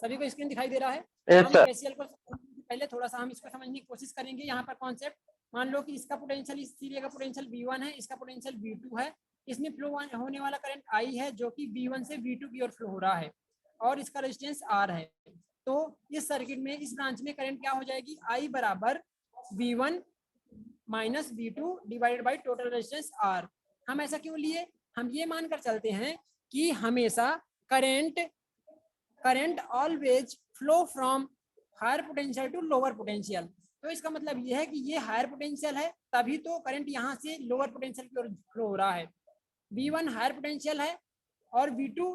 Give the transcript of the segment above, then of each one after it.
सभी को स्क्रीन दिखाई दे रहा है? यस हम सर। केसीएल को पहले थोड़ा सा हम इसको समझने की कोशिश करेंगे। यहाँ पर कॉन्सेप्ट मान लो कि इसका पोटेंशियल, इस एरिया का पोटेंशियल V1 है, इसका पोटेंशियल V2 है, इसमें फ्लो होने वाला करंट I है जो कि V1 से V2 की ओर फ्लो हो रहा है और इसका रेजिस्टेंस R है। तो इस सर्किट में इस ब्रांच में करंट क्या हो जाएगी, I बराबर V1 minus V2 divided by total resistance R। हम ऐसा क्यों लिए, हम ये मानकर चलते हैं कि हमेशा current always flow from higher potential to lower potential. तो इसका मतलब ये है कि ये हायर पोटेंशियल है तभी तो करंट यहाँ से लोअर पोटेंशियल की ओर फ्लो हो रहा है। V1 हायर पोटेंशियल है और V2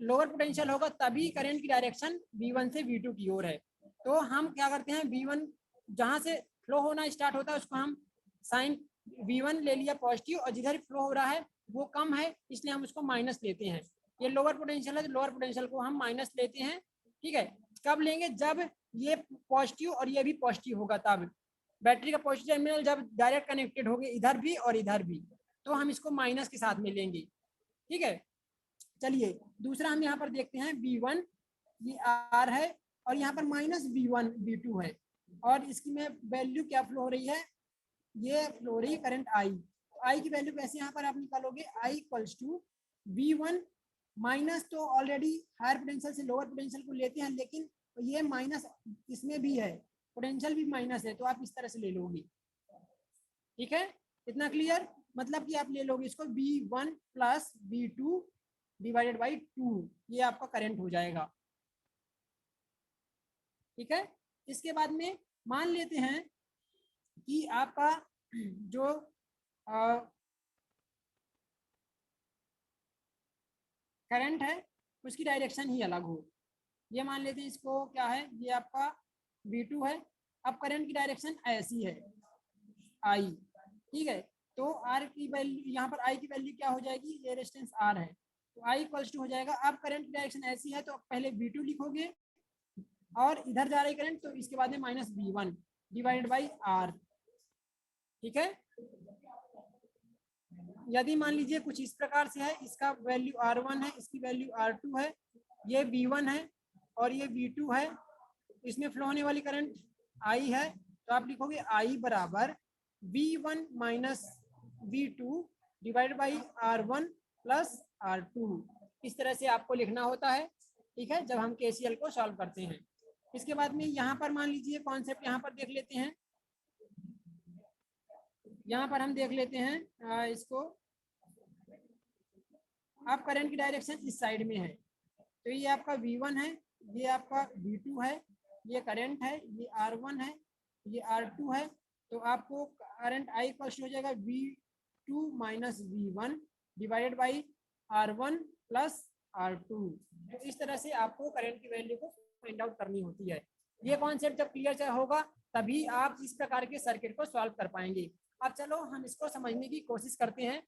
लोअर पोटेंशियल होगा तभी करंट की डायरेक्शन V1 से V2 की ओर है। तो हम क्या करते हैं, V1 जहाँ से फ्लो होना स्टार्ट होता है उसको हम साइन V1 ले लिया पॉजिटिव, और जिधर फ्लो हो रहा है वो कम है इसलिए हम उसको माइनस लेते हैं। ये लोअर पोटेंशियल है तो लोअर पोटेंशियल को हम माइनस लेते हैं। ठीक है, कब लेंगे, जब ये पॉजिटिव और ये भी पॉजिटिव होगा, तब बैटरी का पॉजिटिव टर्मिनल जब डायरेक्ट कनेक्टेड होंगे इधर भी और इधर भी, तो हम इसको माइनस के साथ में लेंगे। ठीक है, चलिए दूसरा हम यहाँ पर देखते हैं V1 ये R है और यहाँ पर माइनस V1 V2 है और इसकी में वैल्यू क्या फ्लो हो रही है, ये फ्लो हो रही है करंट I। तो I की वैल्यू कैसे यहाँ पर आप निकालोगे, I equals to V1 minus, तो ऑलरेडी हायर पोटेंशियल से लोअर पोटेंशियल को लेते हैं लेकिन ये माइनस इसमें भी है, पोटेंशियल भी माइनस है तो आप इस तरह से ले लोगे। ठीक है, इतना क्लियर, मतलब कि आप ले लोगे इसको V1 plus V2 divided by 2, ये आपका करंट हो जाएगा। ठीक है, इसके बाद में मान लेते हैं कि आपका जो करंट है उसकी डायरेक्शन ही अलग हो। ये मान लेते हैं इसको क्या है, ये आपका V2 है, अब करंट की डायरेक्शन ऐसी है I। ठीक है, तो R की वैल्यू यहाँ पर I की वैल्यू क्या हो जाएगी, ये रेजिस्टेंस R है तो I इक्वल्स टू हो जाएगा, अब करंट की डायरेक्शन ऐसी है तो पहले V2 लिखोगे और इधर जा रही करंट तो इसके बाद में minus V1 divided by R। ठीक है, यदि मान लीजिए कुछ इस प्रकार से है, इसका वैल्यू R1 है, इसकी वैल्यू R2 है, ये V1 है और ये V2 है, इसमें फ्लो होने वाली करंट I है, तो आप लिखोगे I बराबर V1 minus V2 divide by R1 plus R2। इस तरह से आपको लिखना होता है। ठीक है, जब हम KCL को सॉल्व करते हैं। इसके बाद में यहाँ पर मान लीजिए कॉन्सेप्ट यहाँ पर देख लेते हैं, यहाँ पर हम देख लेते हैं इसको, आप करंट की डायरेक्शन इस साइड में है तो ये आपका V1 है, ये आपका V2 है, ये करंट है, ये R1 है, ये R2 है, तो आपको करंट I इक्वल हो जाएगा V2 minus V1 divided by R1 plus R2। तो इस तरह से आपको करंट की वैल्यू को फाइंड आउट करनी होती है। ये कॉन्सेप्ट जब क्लियर होगा तभी आप इस प्रकार के सर्किट को सॉल्व कर पाएंगे। अब चलो हम इसको समझने की कोशिश करते हैं।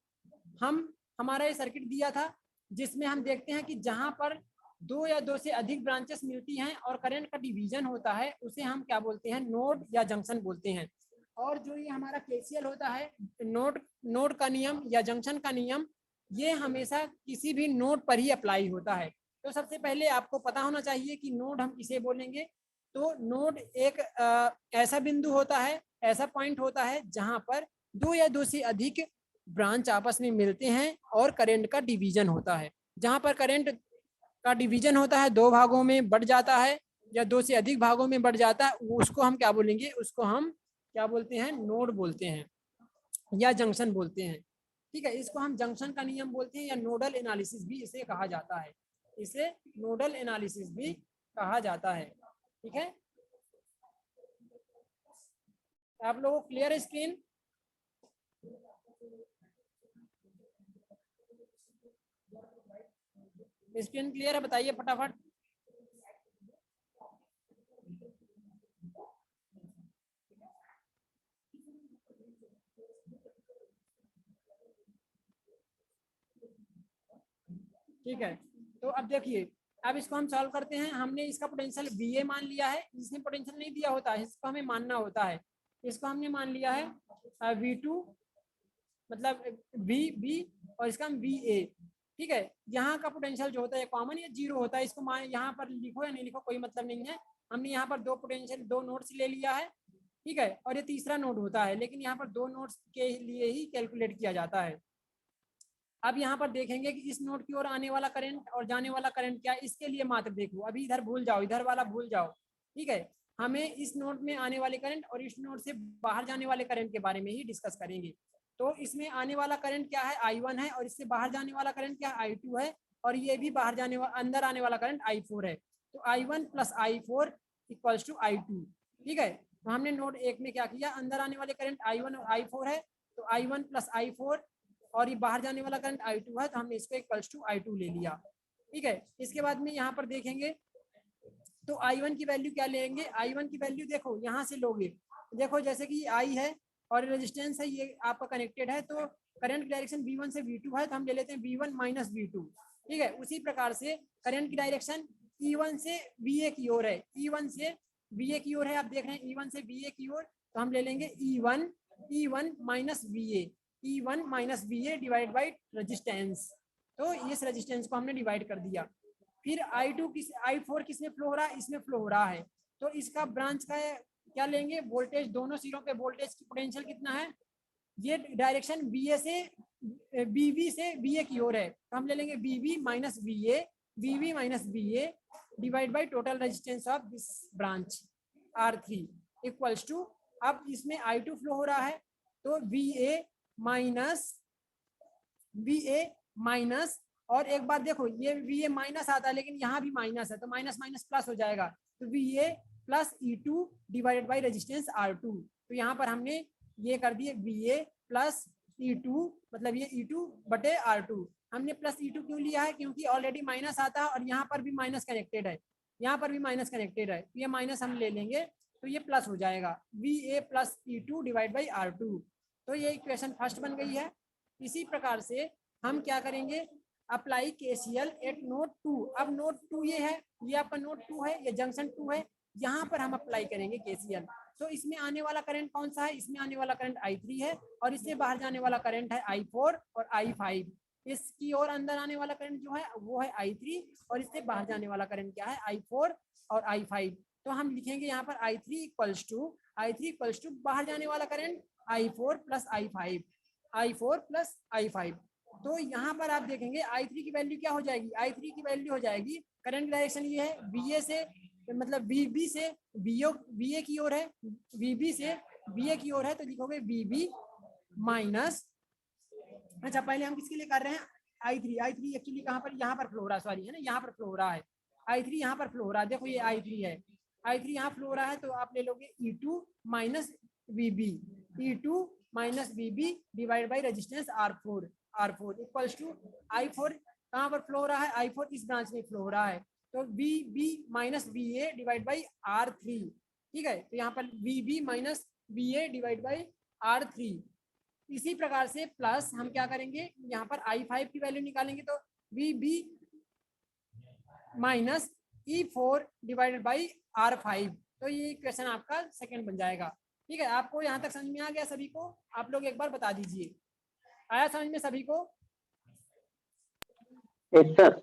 हमारा ये सर्किट दिया था जिसमें हम देखते हैं कि जहां पर दो या दो से अधिक ब्रांचेस मिलती हैं और करंट का डिवीजन होता है उसे हम क्या बोलते हैं, नोड या जंक्शन बोलते हैं। और जो ये हमारा केसीएल होता है, नोड का नियम या जंक्शन का नियम, ये हमेशा किसी भी नोड पर ही अप्लाई होता है। तो सबसे पहले आपको पता होना चाहिए कि नोड हम किसे बोलेंगे। तो नोड एक ऐसा बिंदु होता है, ऐसा पॉइंट होता है जहां पर दो या दो से अधिक ब्रांच आपस में मिलते हैं और करंट का डिवीजन होता है। जहां पर करंट का डिवीजन होता है, दो भागों में बढ़ जाता है या दो से अधिक भागों में बढ़ जाता है, उसको हम क्या बोलेंगे, उसको हम क्या बोलते हैं, नोड बोलते हैं या जंक्शन बोलते हैं। ठीक है, इसको हम जंक्शन का नियम बोलते हैं या नोडल एनालिसिस भी इसे कहा जाता है, इसे नोडल एनालिसिस भी कहा जाता है। ठीक है, आप लोगों को क्लियर है स्क्रीन? स्क्रीन क्लियर है, बताइए फटाफट। ठीक है, तो अब देखिए, अब इसको हम सॉल्व करते हैं। हमने इसका पोटेंशियल VA मान लिया है, इसने पोटेंशियल नहीं दिया होता है, इसको हमें मानना होता है। इसको हमने मान लिया है V2 मतलब VB और इसका हम VA। ठीक है। यहाँ का पोटेंशियल जो होता है कॉमन या जीरो होता है, इसको मान यहाँ पर लिखो या नहीं लिखो कोई मतलब नहीं है। हमने यहाँ पर दो पोटेंशियल दो नोड्स ले लिया है, ठीक है, और ये तीसरा नोड होता है, लेकिन यहाँ पर दो नोड्स के लिए ही कैलकुलेट किया जाता है। अब यहाँ पर देखेंगे कि इस नोड की ओर आने वाला करंट और जाने वाला करंट क्या है, इसके लिए मात्र देखो, अभी इधर भूल जाओ, इधर वाला भूल जाओ, ठीक है। हमें इस नोड में आने वाले करंट और इस नोड से बाहर जाने वाले करंट के बारे में ही डिस्कस करेंगे। तो इसमें आने वाला करंट क्या है, I1 है, और इससे बाहर जाने वाला करंट क्या है, I2 है, और ये भी बाहर जाने वाला अंदर आने वाला करंट I4 है। तो I1 plus I4 equals to I2, ठीक है। तो हमने नोड 1 में क्या किया, अंदर आने वाले करंट I1 और I4 है, तो I1 प्लस I4, और ये बाहर जाने वाला करंट I2 है, तो हमने इसको इक्वल्स टू I2 ले लिया, ठीक है। इसके बाद में यहाँ पर देखेंगे तो I1 की वैल्यू क्या लेंगे, I1 की वैल्यू देखो यहाँ से लोगे, देखो जैसे कि I है और रेजिस्टेंस है, ये आपका कनेक्टेड है, तो करंट की डायरेक्शन V1 से V2 है, तो हम ले लेते हैं V1 माइनस V2, ठीक है। उसी प्रकार से करंट की डायरेक्शन E1 से VA की ओर है, E1 से VA की ओर है, आप देख रहे हैं E1 से VA की ओर, तो हम ले लेंगे E1 minus VA, E1 minus VA divide by resistance, तो इस रेजिस्टेंस को हमने डिवाइड कर दिया। फिर I2 किस I4 किसमें फ्लो हो रहा है, इसमें फ्लो हो रहा है, तो इसका ब्रांच का क्या लेंगे, वोल्टेज, दोनों सिरों पे वोल्टेज की पोटेंशियल कितना है, ये डायरेक्शन BA से BB से BA की ओर है, तो हम ले लेंगे BB minus BA divide by total resistance of this branch R3 equals to, अब इसमें I2 फ्लो हो रहा है, तो VA माइनस, और एक बार देखो ये VA माइनस आता है, लेकिन यहाँ भी माइनस है, तो माइनस माइनस प्लस हो जाएगा, तो VA plus E2 divided by resistance R2, तो यहाँ पर हमने ये कर दिए VA प्लस E2, मतलब ये E2 बटे R2। हमने प्लस E2 क्यों लिया है, क्योंकि ऑलरेडी माइनस आता है और यहाँ पर भी माइनस कनेक्टेड है, यहाँ पर भी माइनस कनेक्टेड है, तो ये माइनस हम ले लेंगे, तो ये प्लस हो जाएगा VA plus E2 divide by R2, तो ये इक्वेशन फर्स्ट बन गई है। इसी प्रकार से हम क्या करेंगे, अप्लाई KCL एट नोड 2। अब नोड 2 ये है, ये आपका नोड 2 है, ये जंक्शन 2 है, यहाँ पर हम अप्लाई करेंगे KCL। तो इसमें आने वाला करंट कौन सा है, इसमें आने वाला करंट I3 है, और इससे बाहर जाने वाला करंट है I4 और I5। इसकी ओर अंदर आने वाला करंट जो है वो है I3, और इससे बाहर जाने वाला करंट क्या है, I4 और I5। तो हम लिखेंगे यहाँ पर I3 इक्वल्स टू बाहर जाने वाला करंट I4 प्लस I5, तो यहाँ पर आप देखेंगे I3 की वैल्यू क्या हो जाएगी, I3 की वैल्यू हो जाएगी, करंट डायरेक्शन ये है BA से, मतलब VB से BA की ओर है, VB से BA की ओर है, तो लिखोगे VB माइनस, अच्छा पहले हम किसके लिए कर रहे हैं, I3 एक्चुअली कहाँ पर, यहाँ पर फ्लो हो रहा है, सॉरी है ना, यहाँ पर फ्लो हो रहा है, I3 यहाँ पर फ्लो हो रहा है, देखो ये I3 है, I3 यहाँ फ्लो हो रहा है, तो आप ले लोगे E2 minus VB divide by resistance R4 equals to I4 कहाँ पर फ्लो हो रहा है, I4 इस ब्रांच में फ्लो हो रहा है, तो VB minus VA divide by R3, ठीक है। तो यहाँ पर VB minus VA divide by R3। इसी प्रकार से प्लस हम क्या करेंगे, यहाँ पर I5 की वैल्यू निकालेंगे, तो VB minus E4 divided by R5, तो ये क्वेश्चन आपका सेकंड बन जाएगा, ठीक है। आपको यहाँ तक समझ में आ गया सभी को, आप लोग एक बार बता दीजिए, आया समझ में सभी को? Yes sir.